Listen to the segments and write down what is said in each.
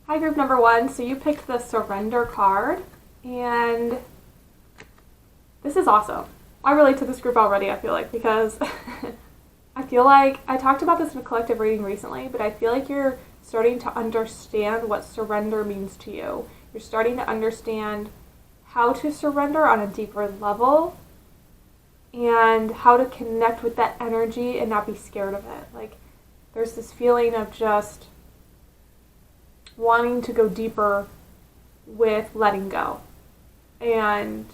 Hi, group number 1. So you picked the surrender card, and this is awesome. I relate to this group already, I feel like, because I feel like I talked about this in a collective reading recently, but I feel like you're starting to understand what surrender means to you. You're starting to understand how to surrender on a deeper level and how to connect with that energy and not be scared of it. Like, there's this feeling of just wanting to go deeper with letting go and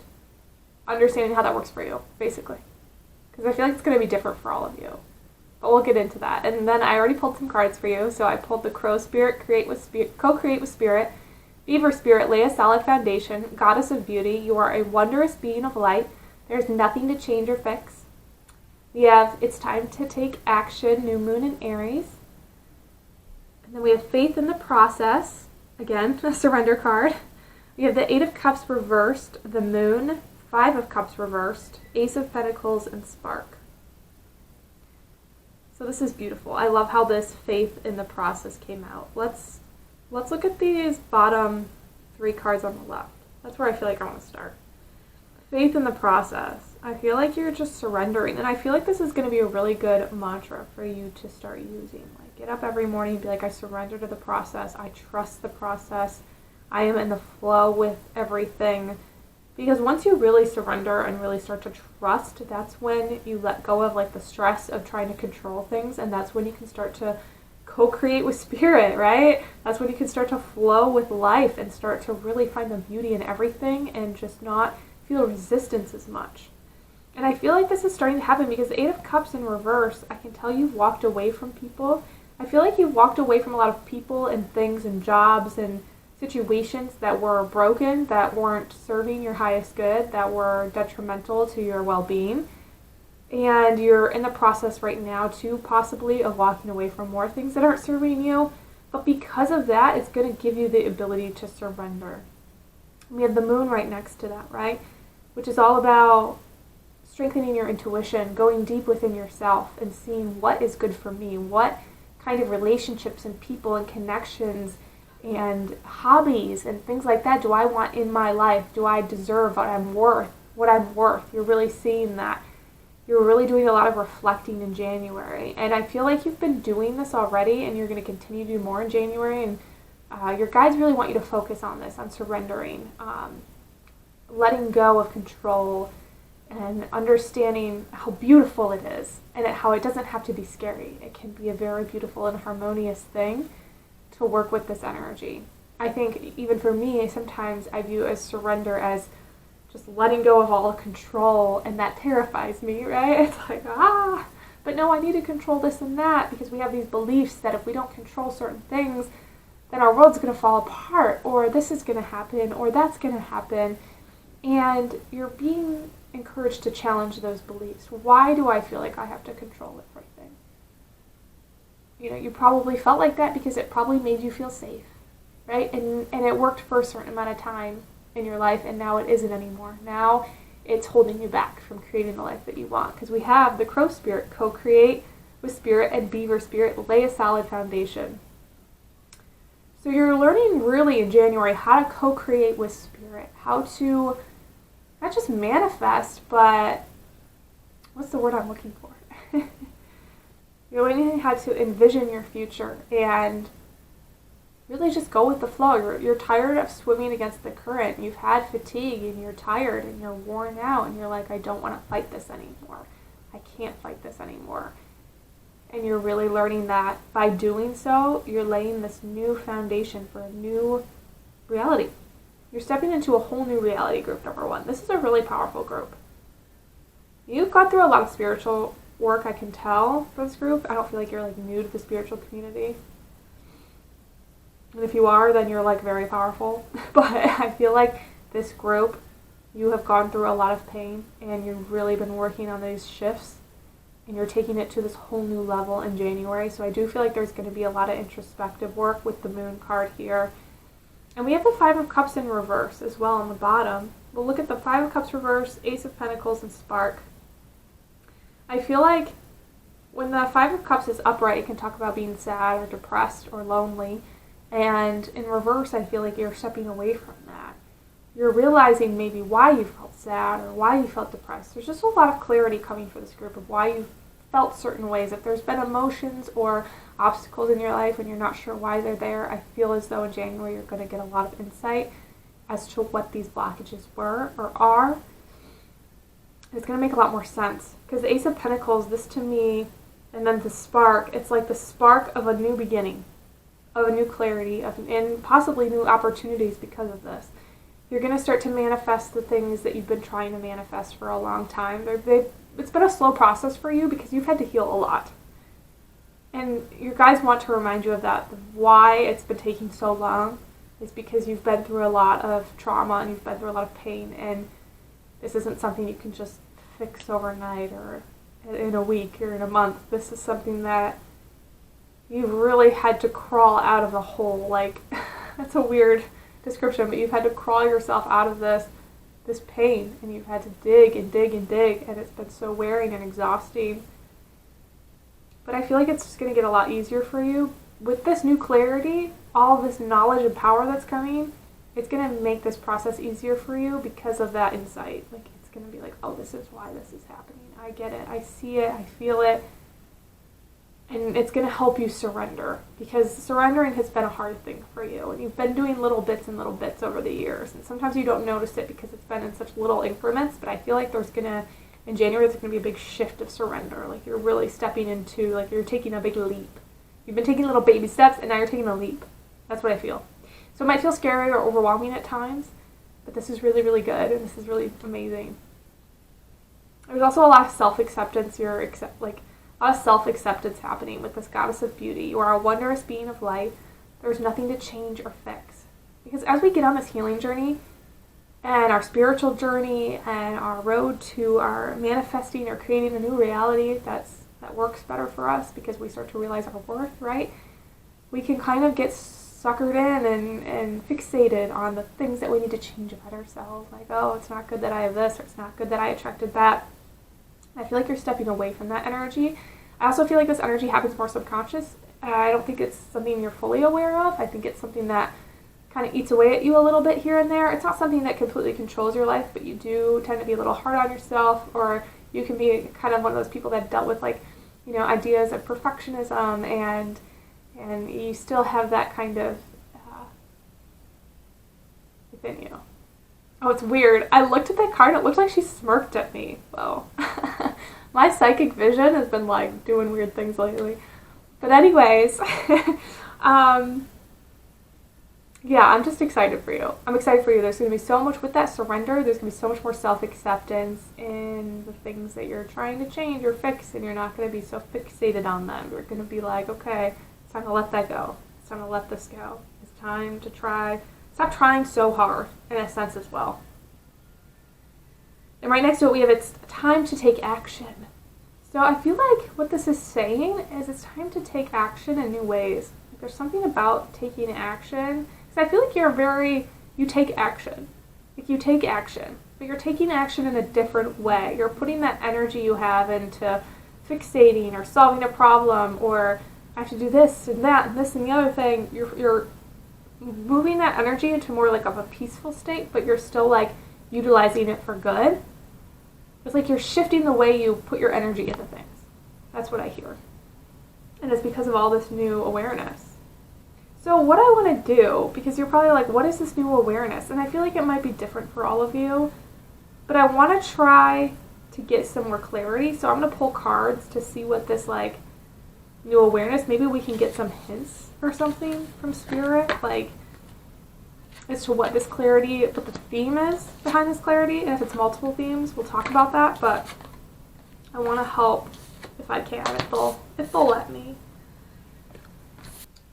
understanding how that works for you, basically. Because I feel like it's going to be different for all of you. But we'll get into that. And then I already pulled some cards for you. So I pulled the Crow Spirit, Co-Create with Spirit, Beaver Spirit, Lay a Solid Foundation, Goddess of Beauty, You Are a Wondrous Being of Light, There's Nothing to Change or Fix. We have It's Time to Take Action, New Moon in Aries. And then we have Faith in the Process, again, a surrender card. We have the 8 of Cups reversed, the Moon, 5 of Cups reversed, Ace of Pentacles, and Spark. So this is beautiful. I love how this Faith in the Process came out. Let's look at these bottom 3 cards on the left. That's where I feel like I want to start. Faith in the Process. I feel like you're just surrendering, and I feel like this is going to be a really good mantra for you to start using. Like, get up every morning and be like, I surrender to the process. I trust the process. I am in the flow with everything. Because once you really surrender and really start to trust, that's when you let go of like the stress of trying to control things, and that's when you can start to co-create with spirit, right? That's when you can start to flow with life and start to really find the beauty in everything and just not feel resistance as much. And I feel like this is starting to happen because the 8 of Cups in reverse, I can tell you've walked away from people. I feel like you've walked away from a lot of people and things and jobs and situations that were broken, that weren't serving your highest good, that were detrimental to your well-being. And you're in the process right now, too, possibly of walking away from more things that aren't serving you. But because of that, it's going to give you the ability to surrender. We have the Moon right next to that, right? Which is all about strengthening your intuition, going deep within yourself and seeing what is good for me, what kind of relationships and people and connections and hobbies and things like that do I want in my life? Do I deserve what I'm worth? You're really seeing that. You're really doing a lot of reflecting in January. And I feel like you've been doing this already and you're going to continue to do more in January. And your guides really want you to focus on this, on surrendering, letting go of control, and understanding how beautiful it is and how it doesn't have to be scary. It can be a very beautiful and harmonious thing to work with this energy. I think even for me, sometimes I view as surrender as just letting go of all control, and that terrifies me, right? It's like, but no, I need to control this and that, because we have these beliefs that if we don't control certain things, then our world's going to fall apart, or this is going to happen, or that's going to happen. And you're being encouraged to challenge those beliefs. Why do I feel like I have to control everything? You know, you probably felt like that because it probably made you feel safe, right? And it worked for a certain amount of time in your life, and now it isn't anymore. Now it's holding you back from creating the life that you want. Because we have the Crow Spirit, Co-Create with Spirit, and Beaver Spirit, Lay a Solid Foundation. So you're learning really in January how to co-create with spirit, how to not just manifest, but what's the word I'm looking for? You're learning how to envision your future and really just go with the flow. You're tired of swimming against the current. You've had fatigue and you're tired and you're worn out and you're like, I don't want to fight this anymore. I can't fight this anymore. And you're really learning that by doing so, you're laying this new foundation for a new reality. You're stepping into a whole new reality, group number 1. This is a really powerful group. You've gone through a lot of spiritual work, I can tell, for this group. I don't feel like you're like new to the spiritual community. And if you are, then you're like very powerful. But I feel like this group, you have gone through a lot of pain and you've really been working on these shifts. And you're taking it to this whole new level in January. So I do feel like there's going to be a lot of introspective work with the Moon card here. And we have the 5 of Cups in reverse as well on the bottom. We'll look at the 5 of Cups reverse, Ace of Pentacles, and Spark. I feel like when the 5 of Cups is upright, it can talk about being sad or depressed or lonely. And in reverse, I feel like you're stepping away from that. You're realizing maybe why you felt sad or why you felt depressed. There's just a lot of clarity coming for this group of why you felt certain ways. If there's been emotions or obstacles in your life and you're not sure why they're there, I feel as though in January you're going to get a lot of insight as to what these blockages were or are. It's going to make a lot more sense. Because the Ace of Pentacles, this to me, and then the spark, it's like the spark of a new beginning, of a new clarity, and possibly new opportunities because of this. You're going to start to manifest the things that you've been trying to manifest for a long time. It's been a slow process for you because you've had to heal a lot. And your guys want to remind you of that. Why it's been taking so long is because you've been through a lot of trauma and you've been through a lot of pain, and this isn't something you can just fix overnight or in a week or in a month. This is something that you've really had to crawl out of the hole. Like, that's a weird description, but you've had to crawl yourself out of this pain, and you've had to dig and dig and dig, and it's been so wearing and exhausting. But I feel like it's just going to get a lot easier for you. With this new clarity, all this knowledge and power that's coming, it's going to make this process easier for you because of that insight. Like, it's going to be like, oh, this is why this is happening. I get it. I see it. I feel it. And it's going to help you surrender, because surrendering has been a hard thing for you. And you've been doing little bits and little bits over the years. And sometimes you don't notice it because it's been in such little increments. But I feel like in January, there's going to be a big shift of surrender. Like, you're really stepping into, like, you're taking a big leap. You've been taking little baby steps, and now you're taking a leap. That's what I feel. So it might feel scary or overwhelming at times, but this is really, really good, and this is really amazing. There's also a lot of self-acceptance. A lot of self-acceptance happening with this goddess of beauty. You are a wondrous being of light. There's nothing to change or fix. Because as we get on this healing journey, and our spiritual journey, and our road to our manifesting or creating a new reality that works better for us, because we start to realize our worth, right? We can kind of get suckered in and fixated on the things that we need to change about ourselves. Like, oh, it's not good that I have this, or it's not good that I attracted that. I feel like you're stepping away from that energy. I also feel like this energy happens more subconscious. I don't think it's something you're fully aware of. I think it's something that kind of eats away at you a little bit here and there. It's not something that completely controls your life, but you do tend to be a little hard on yourself, or you can be kind of one of those people that dealt with, like, ideas of perfectionism, and you still have that kind of within you. Oh, it's weird. I looked at that card and it looked like she smirked at me. Whoa. My psychic vision has been, like, doing weird things lately. But anyways, yeah, I'm just excited for you. I'm excited for you. There's going to be so much with that surrender. There's going to be so much more self-acceptance in the things that you're trying to change or fix, and you're not going to be so fixated on them. You're going to be like, okay, it's time to let that go. It's time to let this go. It's time to stop trying so hard, in a sense, as well. And right next to it, we have it's time to take action. So I feel like what this is saying is it's time to take action in new ways. Like, there's something about taking action. Because I feel like you take action. Like, you take action. But you're taking action in a different way. You're putting that energy you have into fixating or solving a problem, or I have to do this and that and this and the other thing. You're moving that energy into more like of a peaceful state, but you're still, like, utilizing it for good. It's like you're shifting the way you put your energy into things. That's what I hear. And it's because of all this new awareness. So what I want to do, because you're probably like, what is this new awareness? And I feel like it might be different for all of you, but I want to try to get some more clarity. So I'm going to pull cards to see what this, like, new awareness, maybe we can get some hints or something from Spirit, like, as to what this clarity, what the theme is behind this clarity. And if it's multiple themes, we'll talk about that, but I want to help if I can, if they'll let me.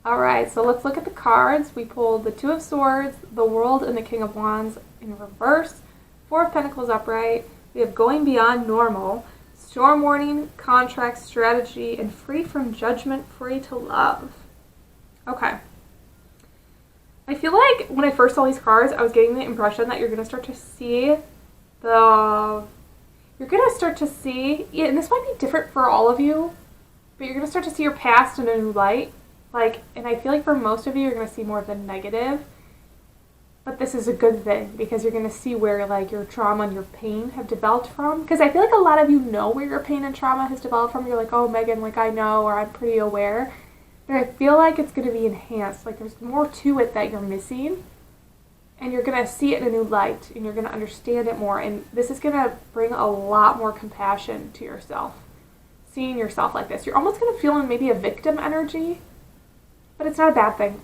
Alright, so let's look at the cards. We pulled the Two of Swords, the World, and the King of Wands in reverse, Four of Pentacles upright. We have Going Beyond Normal, Storm Warning, Contract, Strategy, and Free from Judgment, Free to Love. Okay. I feel like when I first saw these cards, I was getting the impression that you're going to start to see and this might be different for all of you, but you're going to start to see your past in a new light. Like, and I feel like for most of you, you're going to see more of the negative. But this is a good thing because you're going to see where, like, your trauma and your pain have developed from. Because I feel like a lot of you know where your pain and trauma has developed from. You're like, oh, Megan, like, I know, or I'm pretty aware. But I feel like it's going to be enhanced. Like, there's more to it that you're missing. And you're going to see it in a new light. And you're going to understand it more. And this is going to bring a lot more compassion to yourself. Seeing yourself like this. You're almost going to feel in maybe a victim energy. But it's not a bad thing.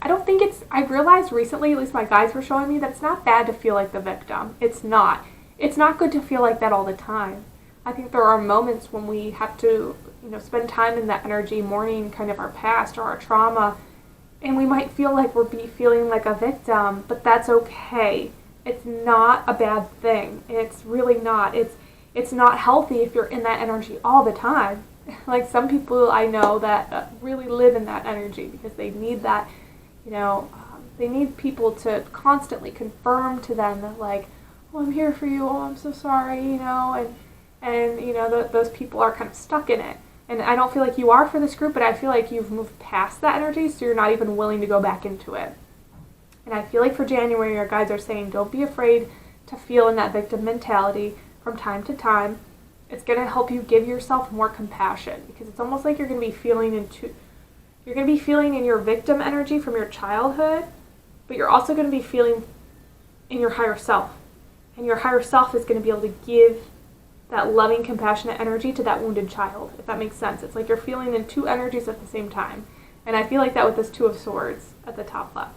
I realized recently, at least my guides were showing me, that it's not bad to feel like the victim. It's not. It's not good to feel like that all the time. I think there are moments when we have to, spend time in that energy, mourning kind of our past or our trauma, and we might feel like we're feeling like a victim, but that's okay. It's not a bad thing. It's really not. It's not healthy if you're in that energy all the time. Like some people I know that really live in that energy because they need that, they need people to constantly confirm to them that, like, oh, I'm here for you, oh, I'm so sorry, and those people are kind of stuck in it. And I don't feel like you are for this group, but I feel like you've moved past that energy, so you're not even willing to go back into it. And I feel like for January, your guides are saying, don't be afraid to feel in that victim mentality from time to time. It's going to help you give yourself more compassion because it's almost like you're going to be feeling in your victim energy from your childhood, but you're also going to be feeling in your higher self. And your higher self is going to be able to give that loving, compassionate energy to that wounded child, if that makes sense. It's like you're feeling in two energies at the same time. And I feel like that with this Two of Swords at the top left.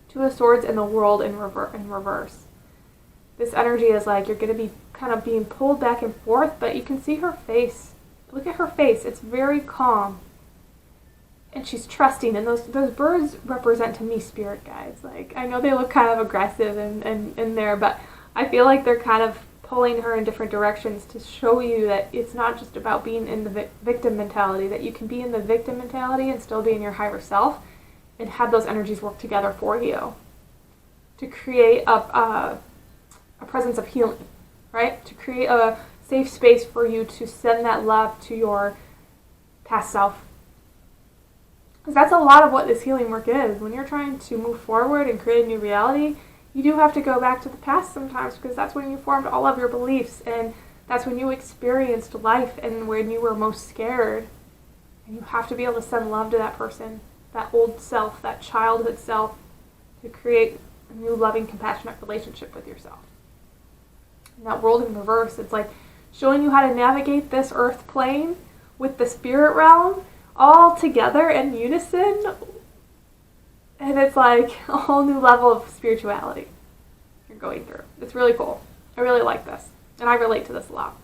Two of Swords and the World in reverse. This energy is like you're going to be kind of being pulled back and forth, but you can see her face. Look at her face. It's very calm. And she's trusting. And those birds represent to me spirit guides. Like, I know they look kind of aggressive and in there, but I feel like they're kind of pulling her in different directions to show you that it's not just about being in the victim mentality, that you can be in the victim mentality and still be in your higher self and have those energies work together for you to create a presence of healing, right? To create a safe space for you to send that love to your past self. Because that's a lot of what this healing work is. When you're trying to move forward and create a new reality, you do have to go back to the past sometimes because that's when you formed all of your beliefs and that's when you experienced life and when you were most scared. And you have to be able to send love to that person, that old self, that childhood self, to create a new loving, compassionate relationship with yourself. And that World in reverse, it's like showing you how to navigate this earth plane with the spirit realm all together in unison. And it's like a whole new level of spirituality you're going through. It's really cool. I really like this. And I relate to this a lot.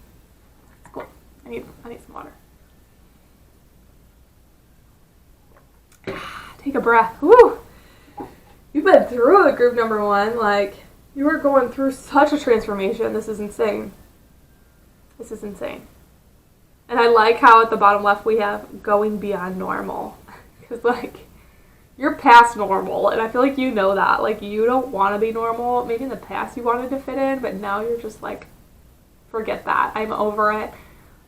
It's cool. I need some water. Take a breath. Woo! You've been through it, group number one. Like, you were going through such a transformation. This is insane. This is insane. And I like how at the bottom left we have going beyond normal. Because, like, you're past normal, and I feel like you know that. Like, you don't want to be normal. Maybe in the past you wanted to fit in, but now you're just like, forget that. I'm over it.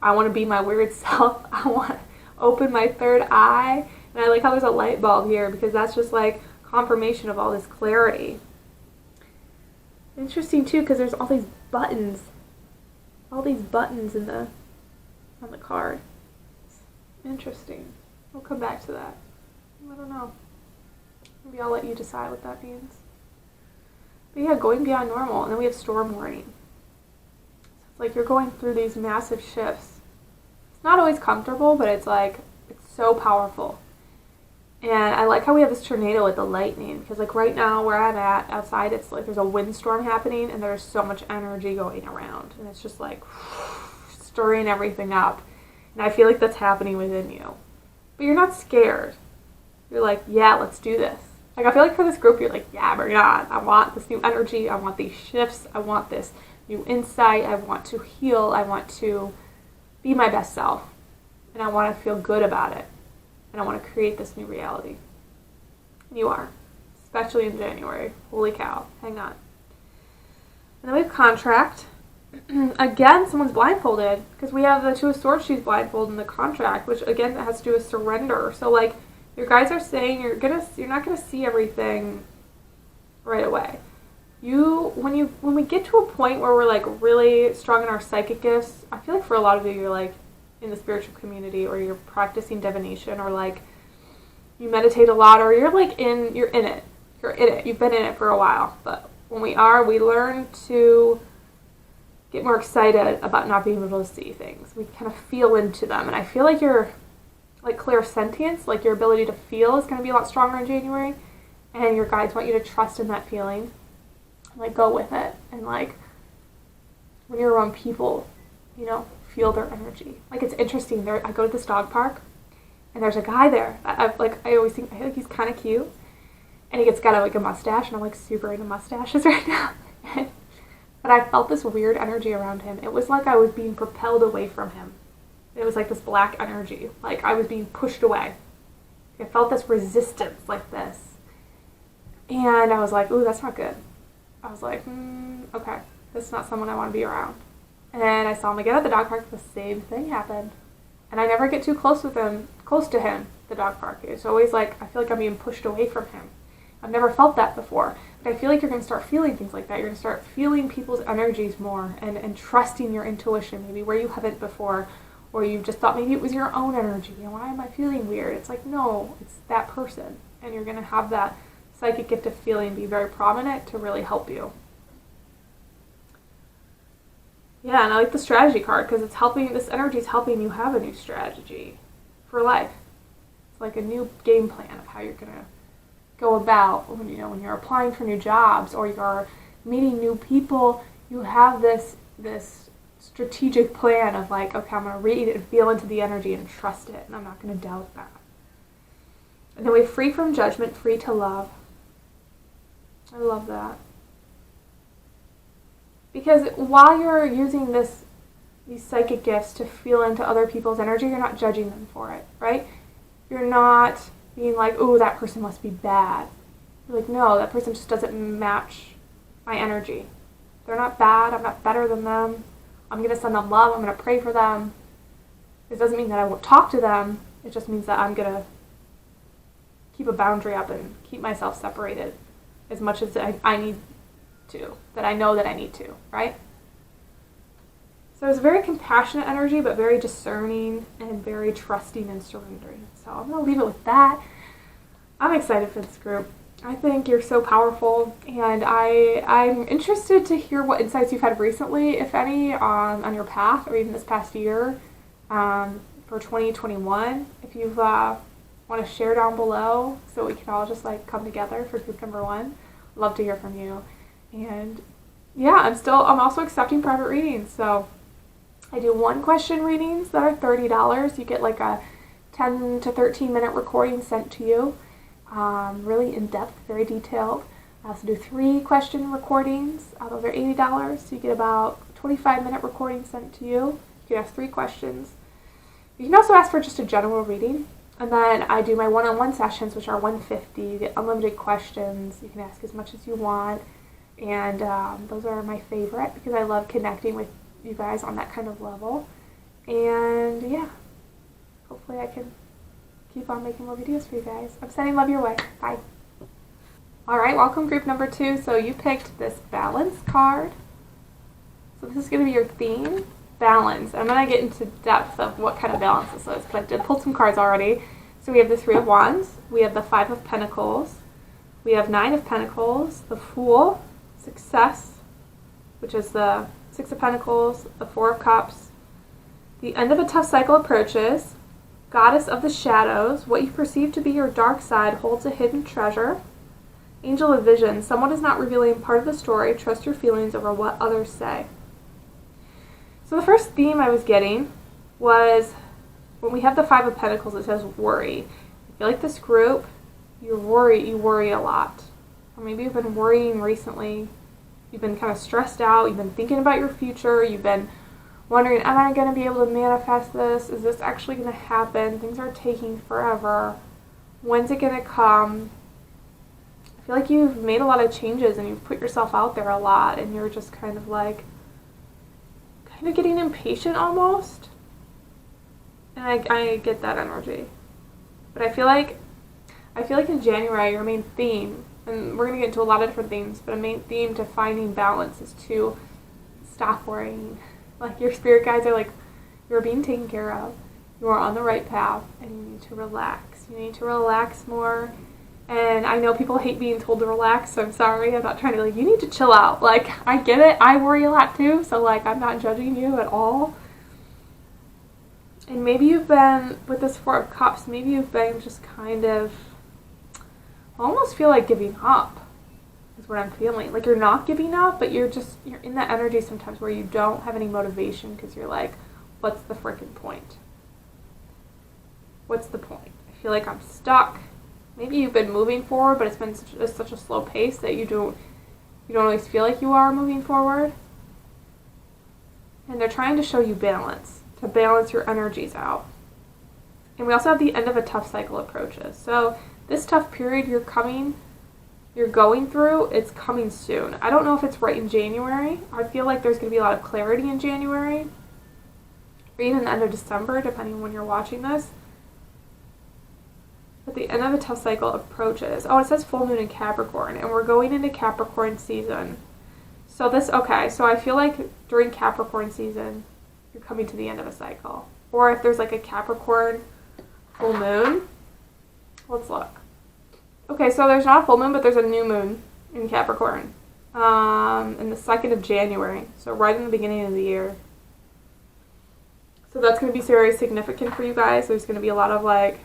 I want to be my weird self. I want to open my third eye. And I like how there's a light bulb here, because that's just like confirmation of all this clarity. Interesting, too, because there's all these buttons. All these buttons on the card. Interesting. We'll come back to that. I don't know. Maybe I'll let you decide what that means. But yeah, going beyond normal. And then we have storm warning. So it's like you're going through these massive shifts. It's not always comfortable, but it's like, it's so powerful. And I like how we have this tornado with the lightning. Because like right now where I'm at outside, it's like there's a windstorm happening and there's so much energy going around. And it's just like stirring everything up. And I feel like that's happening within you. But you're not scared. You're like, yeah, let's do this. Like, I feel like for this group, you're like, yeah, bring it on. I want this new energy. I want these shifts. I want this new insight. I want to heal. I want to be my best self. And I want to feel good about it. And I want to create this new reality. And you are. Especially in January. Holy cow. Hang on. And then we have contract. Again, someone's blindfolded. Because we have the Two of Swords, she's blindfolded in the contract. Which, again, has to do with surrender. So, like, Your guides are saying you're not gonna see everything right away. When we get to a point where we're like really strong in our psychic gifts, I feel like for a lot of you, you're like in the spiritual community, or you're practicing divination, or like you meditate a lot, or you're in it. You've been in it for a while. But when we learn to get more excited about not being able to see things. We kind of feel into them, and I feel like your clairsentience, like your ability to feel, is going to be a lot stronger in January. And your guides want you to trust in that feeling, like go with it, and like when you're around people, feel their energy. Like it's interesting. I go to this dog park, and there's a guy there. I always think he's kind of cute, and he got a mustache, and I'm like super into mustaches right now. But I felt this weird energy around him. It was like I was being propelled away from him. It was like this black energy, like I was being pushed away. I felt this resistance like this, and I was like, "Ooh, that's not good." I was like, "Okay, this is not someone I want to be around." And I saw him again at the dog park. The same thing happened, and I never get too close to him. The dog park. It's always like I feel like I'm being pushed away from him. I've never felt that before. But I feel like you're going to start feeling things like that. You're going to start feeling people's energies more, and trusting your intuition, maybe where you haven't before, or you just thought maybe it was your own energy. Why am I feeling weird? It's like, no, it's that person. And you're going to have that psychic gift of feeling be very prominent to really help you. Yeah, and I like the strategy card because this energy is helping you have a new strategy for life. It's like a new game plan of how you're going to go about when you're applying for new jobs, or you're meeting new people. You have this strategic plan of like, okay, I'm going to read and feel into the energy and trust it, and I'm not going to doubt that. And then we're free from judgment, free to love. I love that. Because while you're using these psychic gifts to feel into other people's energy, you're not judging them for it, right? You're not being like, oh, that person must be bad. You're like, no, that person just doesn't match my energy. They're not bad. I'm not better than them. I'm going to send them love. I'm going to pray for them. It doesn't mean that I won't talk to them. It just means that I'm going to keep a boundary up and keep myself separated as much as I need to, that I know that I need to, right? So it's very compassionate energy, but very discerning and very trusting and surrendering. So I'm going to leave it with that. I'm excited for this group. I think you're so powerful, and I'm interested to hear what insights you've had recently, if any, on your path, or even this past year, for 2021. If you want to share down below, so we can all just like come together for group number 1. Love to hear from you. And yeah, I'm also accepting private readings. So I do 1-question readings that are $30. You get like a 10 to 13 minute recording sent to you. Really in-depth, very detailed. I also do 3-question recordings. Those are $80. So you get about 25-minute recordings sent to you. You can ask 3 questions. You can also ask for just a general reading. And then I do my one-on-one sessions, which are $150. You get unlimited questions. You can ask as much as you want. And those are my favorite because I love connecting with you guys on that kind of level. And yeah, hopefully I can keep on making more videos for you guys. I'm sending love your way. Bye. Alright, welcome group number 2. So you picked this balance card. So this is going to be your theme, balance. I'm going to get into depth of what kind of balance this is, but I did pull some cards already. So we have the 3 of Wands, we have the 5 of Pentacles, we have 9 of Pentacles, the Fool, Success, which is the 6 of Pentacles, the 4 of Cups, the end of a tough cycle approaches, Goddess of the Shadows, what you perceive to be your dark side holds a hidden treasure, Angel of Vision, someone is not revealing part of the story, trust your feelings over what others say. So the first theme I was getting was, when we have the 5 of Pentacles, it says worry. I feel like this group, you worry a lot. Or maybe you've been worrying recently. You've been kind of stressed out. You've been thinking about your future. You've been wondering, am I going to be able to manifest this? Is this actually going to happen? Things are taking forever. When's it going to come? I feel like you've made a lot of changes and you've put yourself out there a lot, and you're just kind of getting impatient almost. And I get that energy. But I feel like I feel like in January, your main theme, and we're going to get into a lot of different themes, but a main theme to finding balance is to stop worrying. Like, your spirit guides are like, you're being taken care of, you are on the right path, and you need to relax. You need to relax more. And I know people hate being told to relax, so I'm sorry. I'm not trying to, like, you need to chill out. Like, I get it. I worry a lot too, so, like, I'm not judging you at all. And maybe you've been, with this Four of Cups, maybe you've been just kind of, I almost feel like giving up is what I'm feeling. Like, you're not giving up, but you're in that energy sometimes where you don't have any motivation because you're like, what's the freaking point? What's the point? I feel like I'm stuck. Maybe you've been moving forward, but it's been such a slow pace that you don't always feel like you are moving forward. And they're trying to show you balance, to balance your energies out. And we also have the end of a tough cycle approaches. So this tough period you're going through, it's coming soon. I don't know if it's right in January. I feel like there's going to be a lot of clarity in January, or even the end of December, depending on when you're watching this. But the end of the tough cycle approaches. Oh, it says full moon in Capricorn, and we're going into Capricorn season. So I feel like during Capricorn season, you're coming to the end of a cycle. Or if there's like a Capricorn full moon, let's look. Okay, so there's not a full moon, but there's a new moon in Capricorn in the 2nd of January, so right in the beginning of the year. So that's going to be very significant for you guys. There's going to be a lot of, like,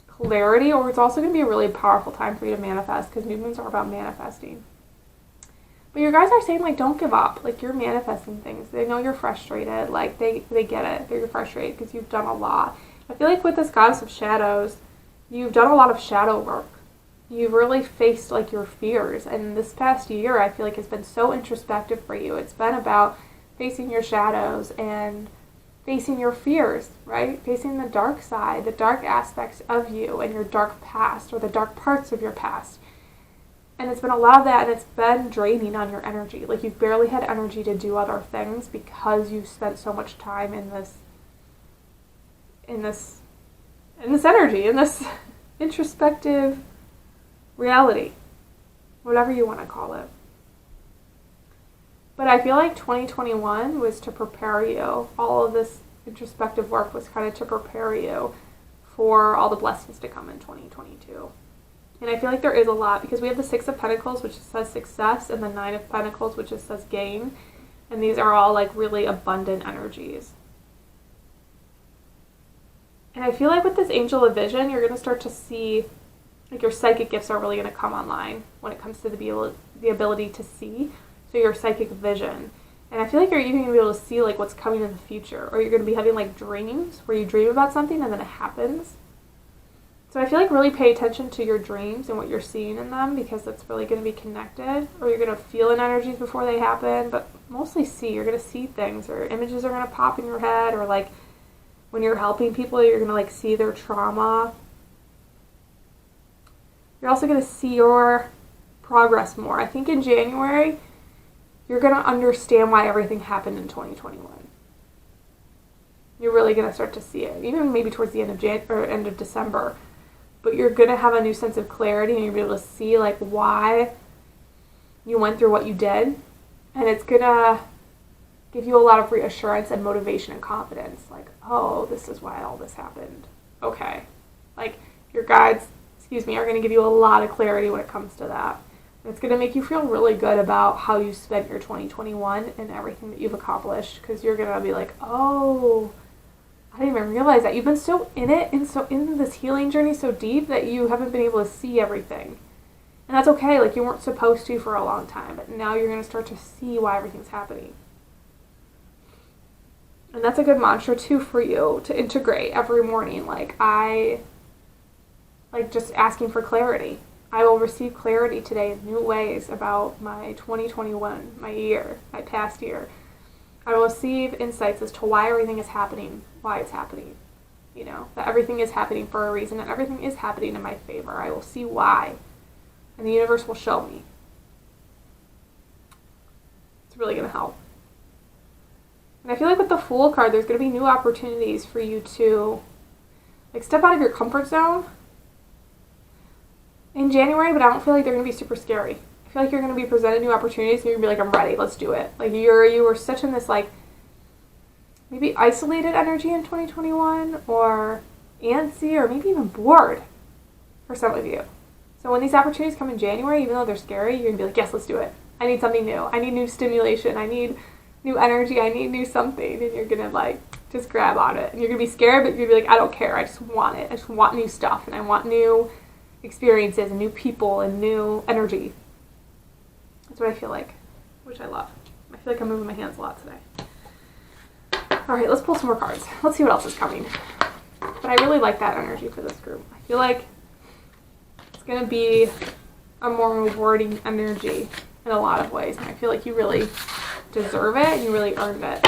clarity, or it's also going to be a really powerful time for you to manifest, because new moons are about manifesting. But your guys are saying, like, don't give up. Like, you're manifesting things. They know you're frustrated. Like, they get it. You're frustrated because you've done a lot. I feel like with this Goddess of Shadows, you've done a lot of shadow work. You've really faced, like, your fears. And this past year, I feel like, has been so introspective for you. It's been about facing your shadows and facing your fears, right? Facing the dark side, the dark aspects of you and your dark past, or the dark parts of your past. And it's been a lot of that, and it's been draining on your energy. Like, you've barely had energy to do other things because you've spent so much time in this energy, in this introspective reality, whatever you want to call it. But I feel like 2021 was to prepare you. All of this introspective work was kind of to prepare you for all the blessings to come in 2022. And I feel like there is a lot, because we have the 6 of Pentacles, which says success, and the 9 of Pentacles, which says gain. And these are all, like, really abundant energies. And I feel like with this Angel of Vision, you're going to start to see, like, your psychic gifts are really going to come online when it comes to the ability to see. So your psychic vision. And I feel like you're even going to be able to see, like, what's coming in the future. Or you're going to be having, like, dreams where you dream about something and then it happens. So I feel like really pay attention to your dreams and what you're seeing in them, because that's really going to be connected. Or you're going to feel in energies before they happen, but mostly see. You're going to see things, or images are going to pop in your head, or, like, when you're helping people, you're going to, like, see their trauma. You're also going to see your progress more. I think in January, you're going to understand why everything happened in 2021. You're really going to start to see it, even maybe towards the end of December. But you're going to have a new sense of clarity, and you'll be able to see, like, why you went through what you did. And it's going to give you a lot of reassurance and motivation and confidence. Like, oh, this is why all this happened. Okay. Like, your guides, are going to give you a lot of clarity when it comes to that. And it's going to make you feel really good about how you spent your 2021 and everything that you've accomplished, because you're going to be like, oh, I didn't even realize that. You've been so in it and so in this healing journey so deep that you haven't been able to see everything. And that's okay. Like, you weren't supposed to for a long time, but now you're going to start to see why everything's happening. And that's a good mantra, too, for you to integrate every morning. Just asking for clarity. I will receive clarity today in new ways about my 2021, my year, my past year. I will receive insights as to why everything is happening, why it's happening. You know, that everything is happening for a reason, and everything is happening in my favor. I will see why, and the universe will show me. It's really going to help. And I feel like with the Fool card, there's going to be new opportunities for you to, like, step out of your comfort zone. in January, but I don't feel like they're going to be super scary. I feel like you're going to be presented new opportunities and you're going to be like, I'm ready, let's do it. Like you were such in this like maybe isolated energy in 2021 or antsy or maybe even bored for some of you. So when these opportunities come in January, even though they're scary, you're going to be like, yes, let's do it. I need something new. I need new stimulation. I need new energy. I need new something. And you're going to like just grab on it. And you're going to be scared, but you're going to be like, I don't care. I just want it. I just want new stuff. And I want new experiences and new people and new energy. That's what I feel like, which I love. I feel like I'm moving my hands a lot today. All right, let's pull some more cards. Let's see what else is coming. But I really like that energy for this group. I feel like it's going to be a more rewarding energy in a lot of ways. And I feel like you really deserve it and you really earned it.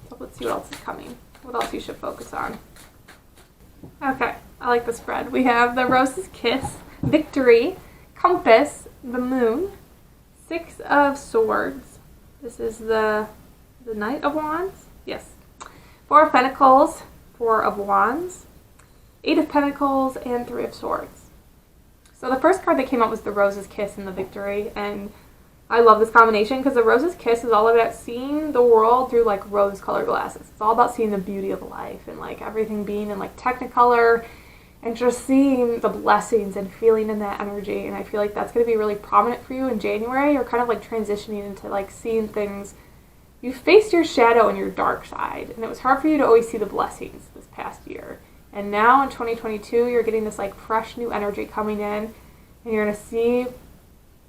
So let's see what else is coming. What else you should focus on. Okay, I like the spread. We have the Rose's Kiss, Victory, Compass, the Moon, Six of Swords. This is the Knight of Wands. Yes. Four of Pentacles, Four of Wands, Eight of Pentacles, and Three of Swords. So the first card that came out was the Rose's Kiss and the Victory, and I love this combination because the Rose's Kiss is all about seeing the world through like rose-colored glasses. It's all about seeing the beauty of life and like everything being in like Technicolor and just seeing the blessings and feeling in that energy. And I feel like that's going to be really prominent for you in January. You're kind of like transitioning into like seeing things. You faced your shadow and your dark side, and it was hard for you to always see the blessings this past year. And now in 2022, you're getting this like fresh new energy coming in, and you're going to see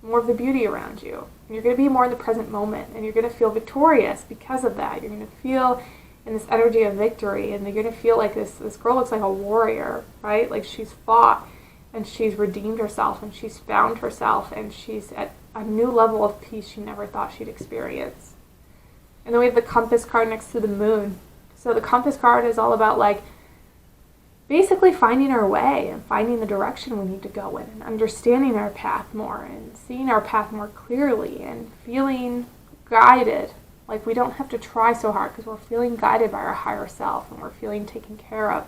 more of the beauty around you. And you're going to be more in the present moment, and you're going to feel victorious because of that. You're going to feel in this energy of victory, and you're going to feel like this girl looks like a warrior, right? Like she's fought, and she's redeemed herself, and she's found herself, and she's at a new level of peace she never thought she'd experience. And then we have the Compass card next to the Moon. So the Compass card is all about like basically finding our way and finding the direction we need to go in and understanding our path more and seeing our path more clearly and feeling guided. Like we don't have to try so hard because we're feeling guided by our higher self and we're feeling taken care of.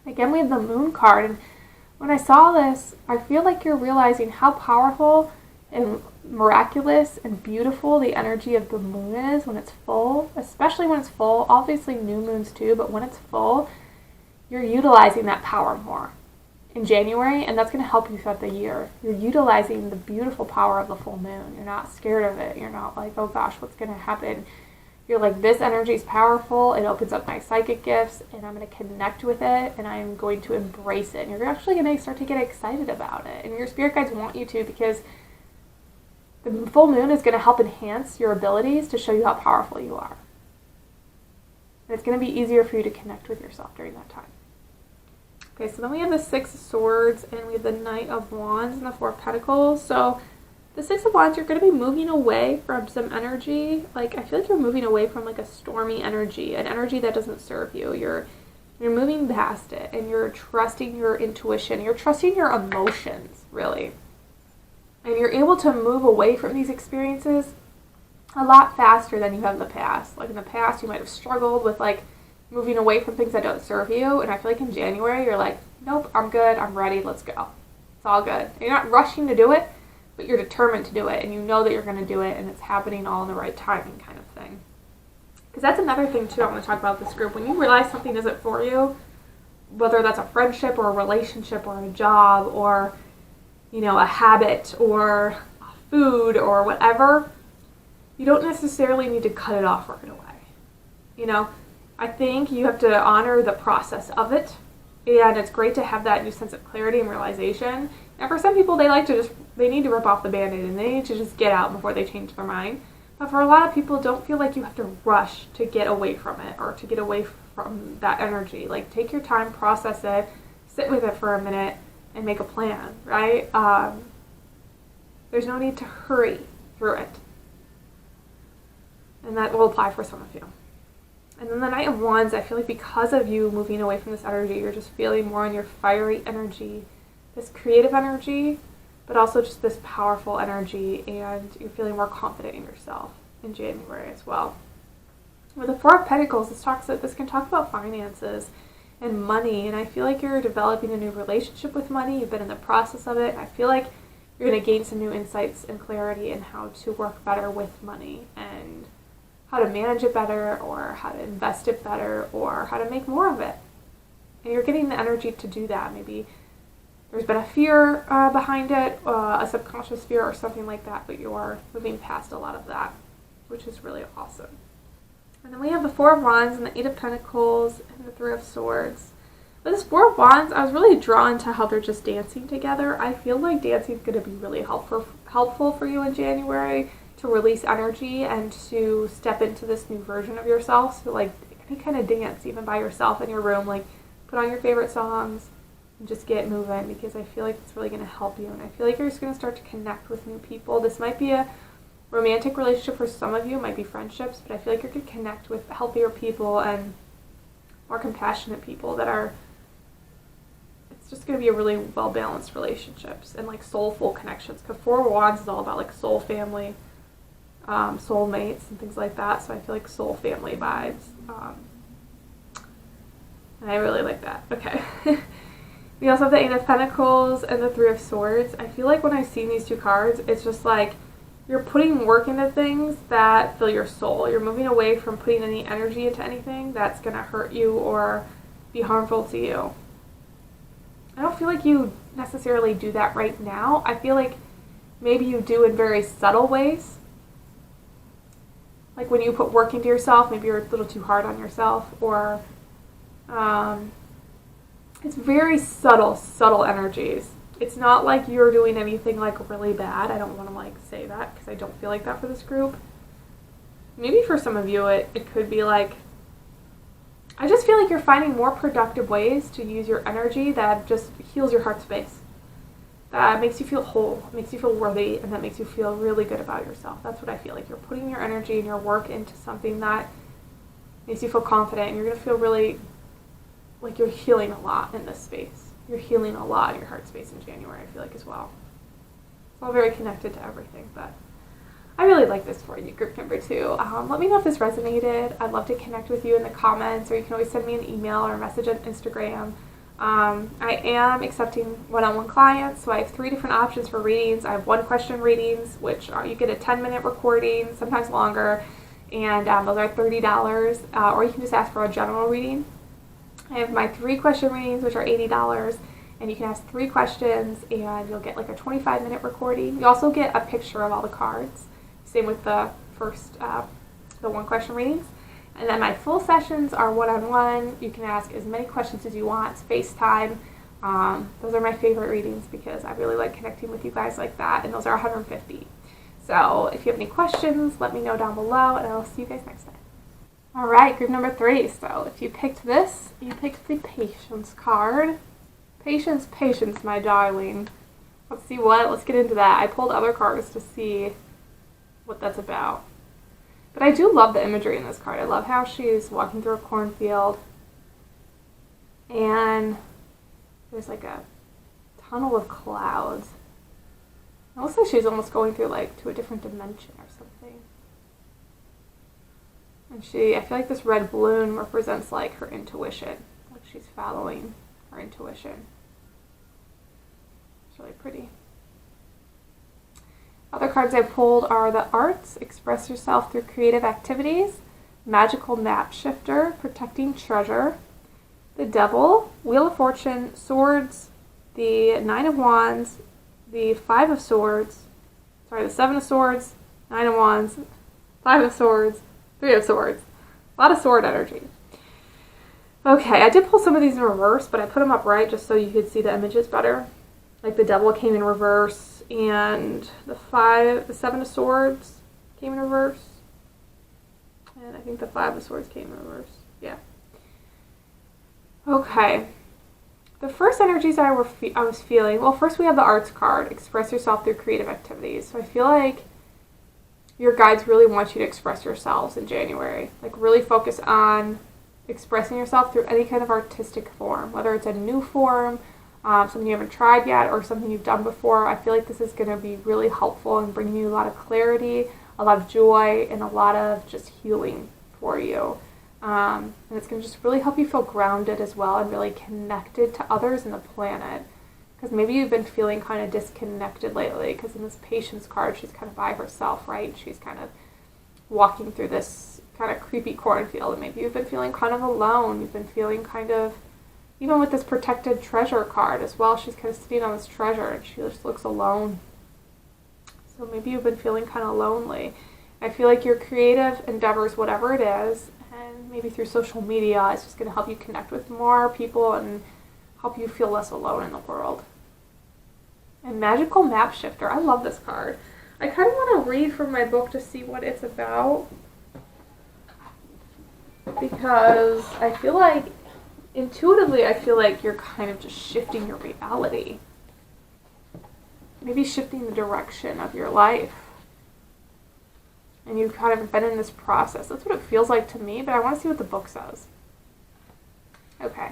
Again, we have the Moon card, and when I saw this, I feel like you're realizing how powerful and miraculous and beautiful the energy of the moon is when it's full, especially when it's full. Obviously new moons too, but when it's full, you're utilizing that power more in January, and that's going to help you throughout the year. You're utilizing the beautiful power of the full moon. You're not scared of it. You're not like, oh gosh, what's going to happen? You're like, this energy is powerful. It opens up my psychic gifts, and I'm going to connect with it, and I'm going to embrace it. And you're actually going to start to get excited about it. And your spirit guides want you to, because the full moon is going to help enhance your abilities to show you how powerful you are. And it's going to be easier for you to connect with yourself during that time. Okay, so then we have the Six of Swords, and we have the Knight of Wands and the Four of Pentacles. So the Six of Wands, you're going to be moving away from some energy. Like, I feel like you're moving away from like a stormy energy, an energy that doesn't serve you. You're moving past it, and you're trusting your intuition. You're trusting your emotions, really. And you're able to move away from these experiences a lot faster than you have in the past. Like in the past, you might have struggled with like moving away from things that don't serve you. And I feel like in January, you're like, nope, I'm good, I'm ready, let's go. It's all good. You're not rushing to do it, but you're determined to do it. And you know that you're going to do it, and it's happening all in the right timing kind of thing. Because that's another thing too I want to talk about with this group. When you realize something isn't for you, whether that's a friendship or a relationship or a job or a habit or food or whatever, you don't necessarily need to cut it off right away. I think you have to honor the process of it, and it's great to have that new sense of clarity and realization. And for some people, they need to rip off the Band-Aid and they need to just get out before they change their mind. But for a lot of people, don't feel like you have to rush to get away from it or to get away from that energy. Like, take your time, process it, sit with it for a minute, and make a plan, right? There's no need to hurry through it. And that will apply for some of you. And then the Knight of Wands, I feel like because of you moving away from this energy, you're just feeling more in your fiery energy, this creative energy, but also just this powerful energy, and you're feeling more confident in yourself in January as well. With the Four of Pentacles, this can talk about finances and money. And I feel like you're developing a new relationship with money. You've been in the process of it. I feel like you're going to gain some new insights and clarity in how to work better with money and how to manage it better, or how to invest it better, or how to make more of it. And you're getting the energy to do that. Maybe there's been a fear behind it, a subconscious fear or something like that, but you're moving past a lot of that, which is really awesome. And then we have the Four of Wands and the Eight of Pentacles and the Three of Swords. With this Four of Wands, I was really drawn to how they're just dancing together. I feel like dancing is going to be really helpful for you in January to release energy and to step into this new version of yourself. So like any kind of dance, even by yourself in your room, like put on your favorite songs and just get moving, because I feel like it's really going to help you. And I feel like you're just going to start to connect with new people. This might be a romantic relationship for some of you, it might be friendships, but I feel like you're going to connect with healthier people and more compassionate people that are, it's just going to be a really well-balanced relationships and like soulful connections. Because Four of Wands is all about like soul family, soulmates and things like that. So I feel like soul family vibes. And I really like that. Okay. We also have the Eight of Pentacles and the Three of Swords. I feel like when I've seen these two cards, it's just like you're putting work into things that fill your soul. You're moving away from putting any energy into anything that's going to hurt you or be harmful to you. I don't feel like you necessarily do that right now. I feel like maybe you do in very subtle ways. Like when you put work into yourself, maybe you're a little too hard on yourself, or it's very subtle energies. It's not like you're doing anything like really bad. I don't want to like say that because I don't feel like that for this group. Maybe for some of you it could be like, I just feel like you're finding more productive ways to use your energy that just heals your heart space. That makes you feel whole, makes you feel worthy, and that makes you feel really good about yourself. That's what I feel like. You're putting your energy and your work into something that makes you feel confident, and you're going to feel really like you're healing a lot in this space. You're healing a lot in your heart space in January, I feel like, as well. It's all very connected to everything, but I really like this for you, group number 2. Let me know if this resonated. I'd love to connect with you in the comments, or you can always send me an email or a message on Instagram. I am accepting one-on-one clients, so I have 3 different options for readings. I have 1-question readings, which you get a 10-minute recording, sometimes longer, and those are $30, or you can just ask for a general reading. I have my 3-question readings, which are $80, and you can ask 3 questions, and you'll get like a 25-minute recording. You also get a picture of all the cards. Same with the first, the 1-question readings. And then my full sessions are one-on-one. You can ask as many questions as you want. It's FaceTime. Those are my favorite readings because I really like connecting with you guys like that, and those are $150. So if you have any questions, let me know down below, and I'll see you guys next time. All right, group number 3. So if you picked this, you picked the Patience card. Patience, patience, my darling. Let's see what. Let's get into that. I pulled other cards to see what that's about. But I do love the imagery in this card. I love how she's walking through a cornfield, and there's like a tunnel of clouds. It looks like she's almost going through like to a different dimension or something. And I feel like this red balloon represents like her intuition. Like she's following her intuition. It's really pretty. Other cards I pulled are the Arts, Express Yourself Through Creative Activities, Magical Map Shifter, Protecting Treasure, the Devil, Wheel of Fortune, Swords, the 9 of Wands, the 5 of Swords, the 7 of Swords, 9 of Wands, 5 of Swords, 3 of Swords. A lot of sword energy. Okay, I did pull some of these in reverse, but I put them upright just so you could see the images better. Like the Devil came in reverse, and the 7 of Swords came in reverse. And I think the 5 of Swords came in reverse. Yeah. Okay. The first energies I was feeling, well, first we have the Arts card, Express Yourself Through Creative Activities. So I feel like your guides really want you to express yourselves in January. Like really focus on expressing yourself through any kind of artistic form, whether it's a new form, something you haven't tried yet, or something you've done before. I feel like this is going to be really helpful in bringing you a lot of clarity, a lot of joy, and a lot of just healing for you. And it's going to just really help you feel grounded as well and really connected to others and the planet. Because maybe you've been feeling kind of disconnected lately, because in this Patience card, she's kind of by herself, right? She's kind of walking through this kind of creepy cornfield, and maybe you've been feeling kind of alone. You've been feeling kind of, even with this Protected Treasure card as well, she's kind of sitting on this treasure, and she just looks alone. So maybe you've been feeling kind of lonely. I feel like your creative endeavors, whatever it is, and maybe through social media, it's just going to help you connect with more people and help you feel less alone in the world. And Magical Map Shifter. I love this card. I kind of want to read from my book to see what it's about, because I feel like, intuitively, I feel like you're kind of just shifting your reality. Maybe shifting the direction of your life. And you've kind of been in this process. That's what it feels like to me, but I want to see what the book says. Okay.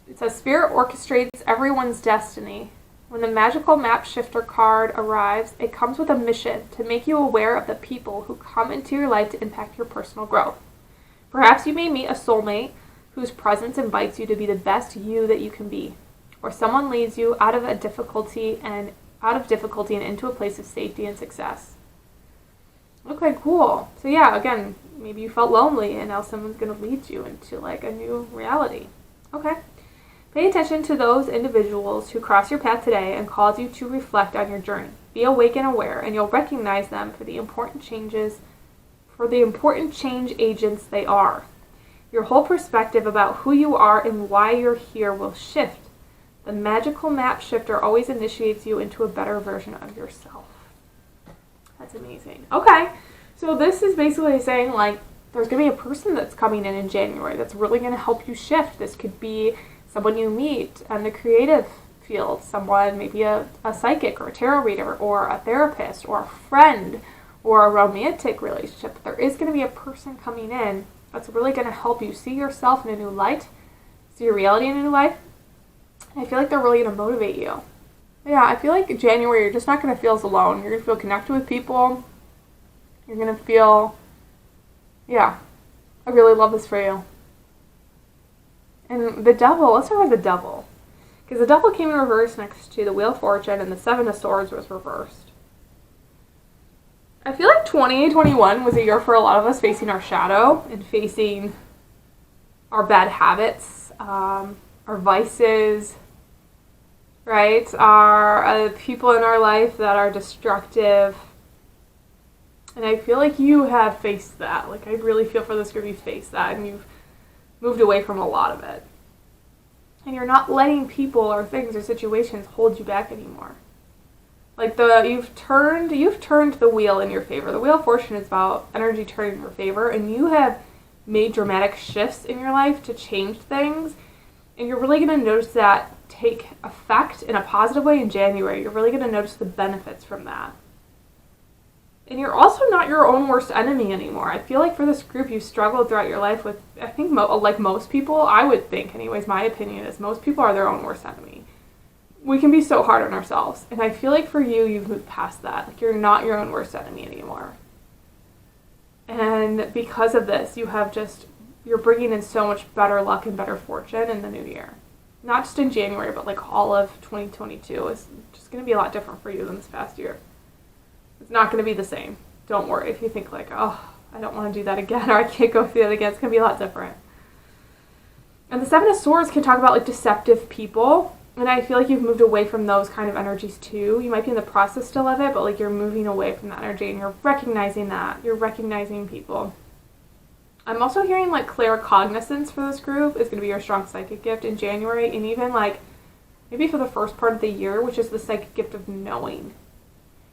It says, Spirit orchestrates everyone's destiny. When the Magical Map Shifter card arrives, it comes with a mission to make you aware of the people who come into your life to impact your personal growth. Perhaps you may meet a soulmate whose presence invites you to be the best you that you can be, or someone leads you out of difficulty and into a place of safety and success. Okay, cool. So yeah, again, maybe you felt lonely and now someone's going to lead you into like a new reality. Okay. Pay attention to those individuals who cross your path today and cause you to reflect on your journey. Be awake and aware, and you'll recognize them for the important change agents they are. Your whole perspective about who you are and why you're here will shift. The Magical Map Shifter always initiates you into a better version of yourself. That's amazing. Okay, so this is basically saying, like, there's going to be a person that's coming in January that's really going to help you shift. This could be someone you meet in the creative field, someone, maybe a psychic or a tarot reader or a therapist or a friend or a romantic relationship. There is going to be a person coming in that's really going to help you see yourself in a new light, see your reality in a new light. And I feel like they're really going to motivate you. Yeah, I feel like in January you're just not going to feel as alone. You're going to feel connected with people. You're going to feel, yeah, I really love this for you. And the Devil, let's talk about the Devil. Because the Devil came in reverse next to the Wheel of Fortune, and the Seven of Swords was reversed. I feel like 2021 was a year for a lot of us facing our shadow and facing our bad habits, our vices, right? Our people in our life that are destructive. And I feel like you have faced that. Like, I really feel for this group, you faced that, and you've moved away from a lot of it. And you're not letting people or things or situations hold you back anymore. Like, you've turned the wheel in your favor. The Wheel of Fortune is about energy turning in your favor, and you have made dramatic shifts in your life to change things, and you're really going to notice that take effect in a positive way in January. You're really going to notice the benefits from that. And you're also not your own worst enemy anymore. I feel like for this group, you struggled throughout your life with, I think, like most people, I would think, anyways, my opinion is most people are their own worst enemy. We can be so hard on ourselves. And I feel like for you, you've moved past that. Like, you're not your own worst enemy anymore. And because of this, you're bringing in so much better luck and better fortune in the new year. Not just in January, but like all of 2022 is just going to be a lot different for you than this past year. It's not going to be the same. Don't worry if you think like, oh, I don't want to do that again, or I can't go through that again. It's going to be a lot different. And the Seven of Swords can talk about like deceptive people. And I feel like you've moved away from those kind of energies too. You might be in the process still of it, but like you're moving away from that energy and you're recognizing that. You're recognizing people. I'm also hearing like claircognizance for this group is going to be your strong psychic gift in January, and even like maybe for the first part of the year, which is the psychic gift of knowing.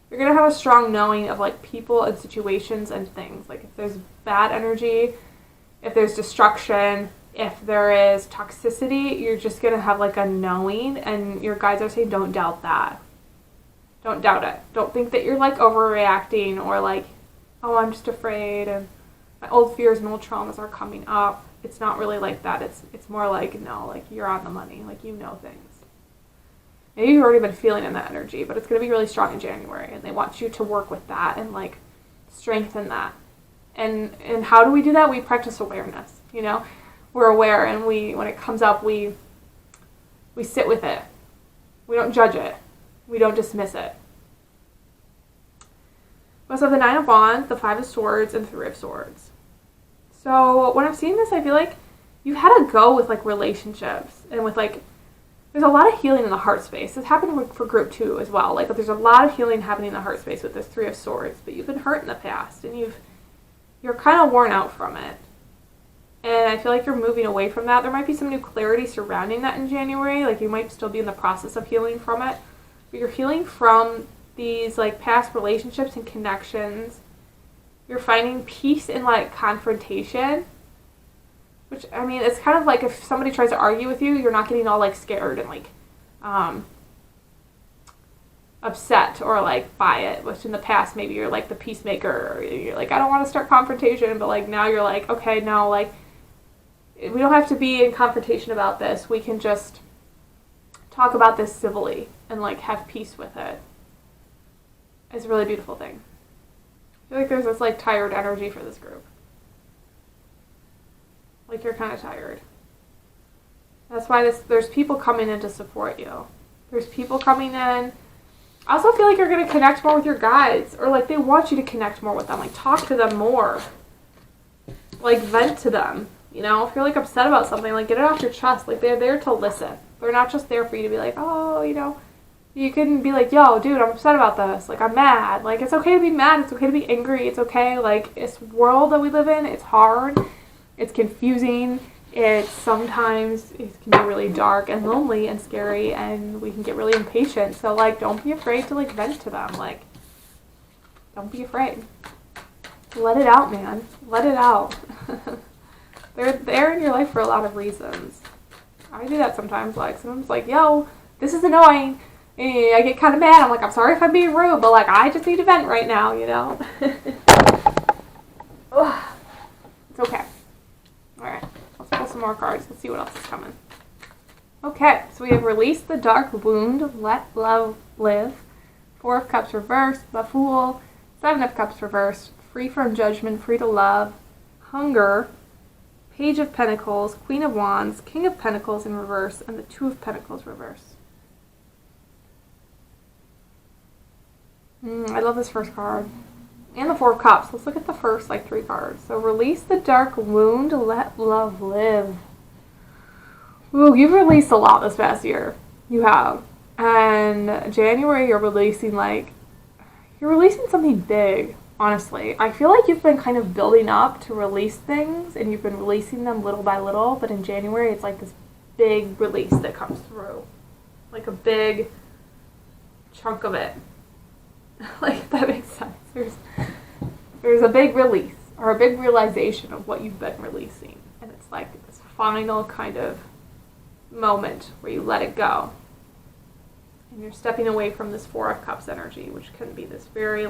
You're going to have a strong knowing of like people and situations and things. Like if there's bad energy, if there's destruction, if there is toxicity, you're just going to have like a knowing, and your guides are saying don't doubt that. Don't doubt it. Don't think that you're like overreacting or like, oh, I'm just afraid and my old fears and old traumas are coming up. It's not really like that. It's more like, no, like you're on the money. Like you know things. Maybe you've already been feeling in that energy, but it's going to be really strong in January, and they want you to work with that and like strengthen that. And how do we do that? We practice awareness, We're aware, and when it comes up, we sit with it. We don't judge it. We don't dismiss it. We also have the Nine of Wands, the Five of Swords, and Three of Swords. So when I'm seeing this, I feel like you had to go with relationships and with there's a lot of healing in the heart space. This happened for group 2 as well. There's a lot of healing happening in the heart space with this Three of Swords, but you've been hurt in the past and you're kind of worn out from it. And I feel like you're moving away from that. There might be some new clarity surrounding that in January. You might still be in the process of healing from it, but you're healing from these past relationships and connections. You're finding peace in confrontation, which it's kind of if somebody tries to argue with you, you're not getting all scared and upset or by it, which in the past maybe you're the peacemaker, or you're I don't want to start confrontation, but now you're okay, no, we don't have to be in confrontation about this. We can just talk about this civilly and have peace with it. It's a really beautiful thing. I feel there's this tired energy for this group. You're kind of tired. That's why there's people coming in to support you. There's people coming in. I also feel you're going to connect more with your guides, or they want you to connect more with them. Talk to them more. Vent to them. If you're upset about something, get it off your chest. They're there to listen. They're not just there for you to be oh, you can be yo, dude, I'm upset about this. I'm mad. It's okay to be mad. It's okay to be angry. It's okay. This world that we live in, it's hard. It's confusing. Sometimes it can be really dark and lonely and scary, and we can get really impatient. So, don't be afraid to, vent to them. Don't be afraid. Let it out, man. Let it out. They're in your life for a lot of reasons. I do that sometimes. Someone's yo, this is annoying. And I get kind of mad. I'm sorry if I'm being rude, but, I just need to vent right now, It's okay. Alright, let's pull some more cards. Let's see what else is coming. Okay, so we have Release the Dark Wound, Let Love Live, Four of Cups reversed, the Fool, Seven of Cups reversed, Free from Judgment, Free to Love, Hunger, Page of Pentacles, Queen of Wands, King of Pentacles in reverse, and the Two of Pentacles reverse. I love this first card. And the Four of Cups. Let's look at the first 3 cards. So Release the Dark Wound, Let Love Live. Ooh, you've released a lot this past year. You have. And January you're releasing something big, honestly. I feel you've been kind of building up to release things, and you've been releasing them little by little, but in January it's this big release that comes through. A big chunk of it. If that makes sense. There's a big release, or a big realization of what you've been releasing. And it's this final kind of moment where you let it go. And you're stepping away from this Four of Cups energy, which can be this very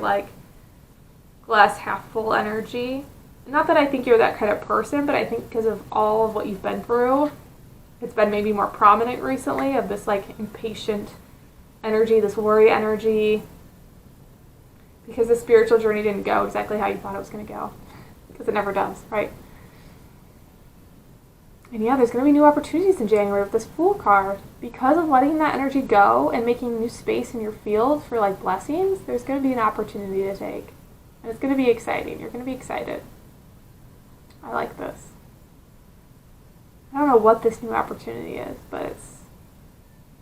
glass half full energy. Not that I think you're that kind of person, but I think because of all of what you've been through, it's been maybe more prominent recently, of this impatient energy, this worry energy, because the spiritual journey didn't go exactly how you thought it was going to go. Because it never does, right? And yeah, there's going to be new opportunities in January with this Fool card. Because of letting that energy go and making new space in your field for blessings, there's going to be an opportunity to take. And it's going to be exciting. You're going to be excited. I like this. I don't know what this new opportunity is, but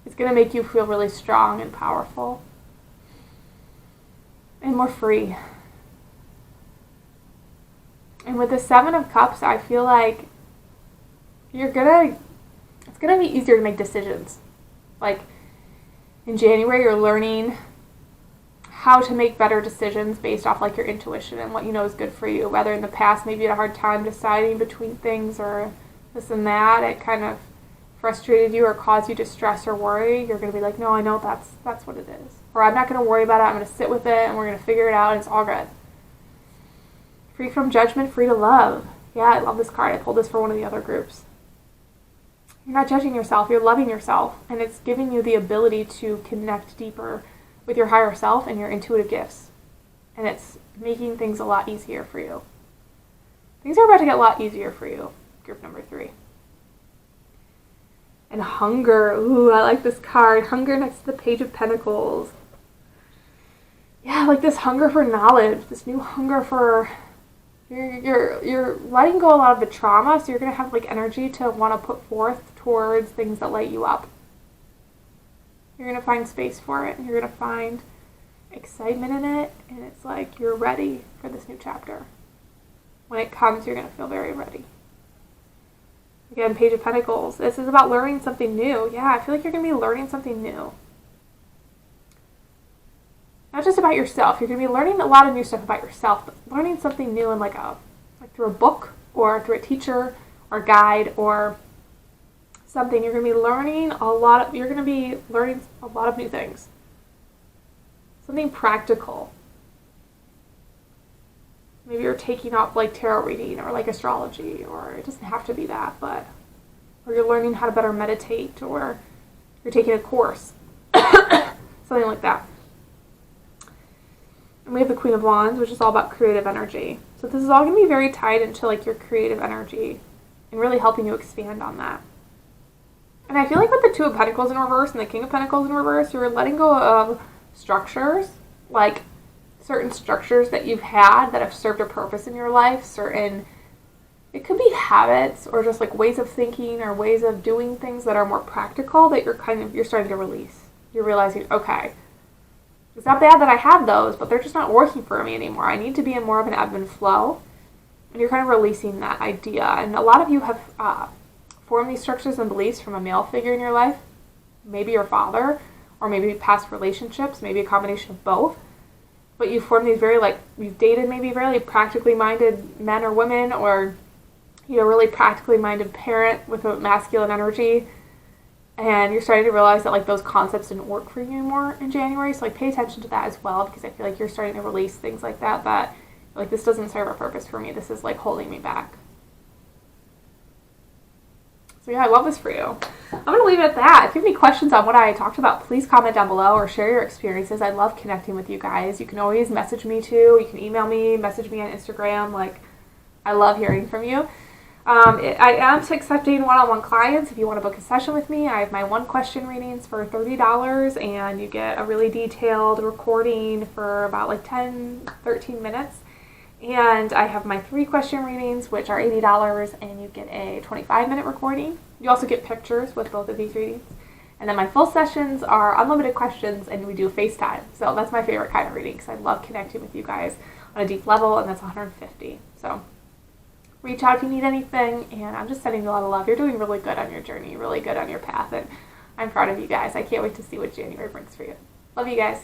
it's going to make you feel really strong and powerful. And more free. And with the Seven of Cups, I feel it's gonna be easier to make decisions. In January, you're learning how to make better decisions based off your intuition and what you know is good for you. Whether in the past maybe you had a hard time deciding between things, or this and that, it kind of frustrated you or caused you to stress or worry, you're going to be no, I know that's what it is. Or I'm not going to worry about it, I'm going to sit with it, and we're going to figure it out, and it's all good. Free from judgment, free to love. Yeah, I love this card. I pulled this for one of the other groups. You're not judging yourself, you're loving yourself, and it's giving you the ability to connect deeper with your higher self and your intuitive gifts. And it's making things a lot easier for you. Things are about to get a lot easier for you, group number 3. And hunger. Ooh, I like this card. Hunger next to the Page of Pentacles. Yeah, like this hunger for knowledge, this new hunger for... You're letting go a lot of the trauma, so you're going to have like energy to want to put forth towards things that light you up. You're going to find space for it, and you're going to find excitement in it, and it's like you're ready for this new chapter. When it comes, you're going to feel very ready. Again, Page of Pentacles. This is about learning something new. Yeah, I feel like you're going to be learning something new. Not just about yourself. You're going to be learning a lot of new stuff about yourself, but learning something new in like through a book or through a teacher or guide or something. You're going to be learning a lot of new things. Something practical. Maybe you're taking up like tarot reading or like astrology, or it doesn't have to be that, or you're learning how to better meditate, or you're taking a course. Something like that. And we have the Queen of Wands, which is all about creative energy. So this is all going to be very tied into like your creative energy and really helping you expand on that. And I feel like with the Two of Pentacles in reverse and the King of Pentacles in reverse, you're letting go of structures, like certain structures that you've had that have served a purpose in your life, it could be habits or just like ways of thinking or ways of doing things that are more practical that you're starting to release. You're realizing, okay, it's not bad that I have those, but they're just not working for me anymore. I need to be in more of an ebb and flow. And you're kind of releasing that idea. And a lot of you have formed these structures and beliefs from a male figure in your life, maybe your father, or maybe past relationships, maybe a combination of both. But you form these you've dated maybe really practically minded men or women, or, really practically minded parent with a masculine energy. And you're starting to realize that like those concepts didn't work for you anymore in January. So like pay attention to that as well, because I feel like you're starting to release things like that like this doesn't serve a purpose for me. This is like holding me back. So yeah, I love this for you. I'm going to leave it at that. If you have any questions on what I talked about, please comment down below or share your experiences. I love connecting with you guys. You can always message me too. You can email me, message me on Instagram. I love hearing from you. I am accepting one-on-one clients. If you want to book a session with me, I have my 1-question readings for $30, and you get a really detailed recording for about 10-13 minutes. And I have my 3-question readings, which are $80, and you get a 25-minute recording. You also get pictures with both of these readings. And then my full sessions are unlimited questions, and we do FaceTime. So that's my favorite kind of reading, because I love connecting with you guys on a deep level, and that's $150. So reach out if you need anything, and I'm just sending you a lot of love. You're doing really good on your journey, really good on your path, and I'm proud of you guys. I can't wait to see what January brings for you. Love you guys.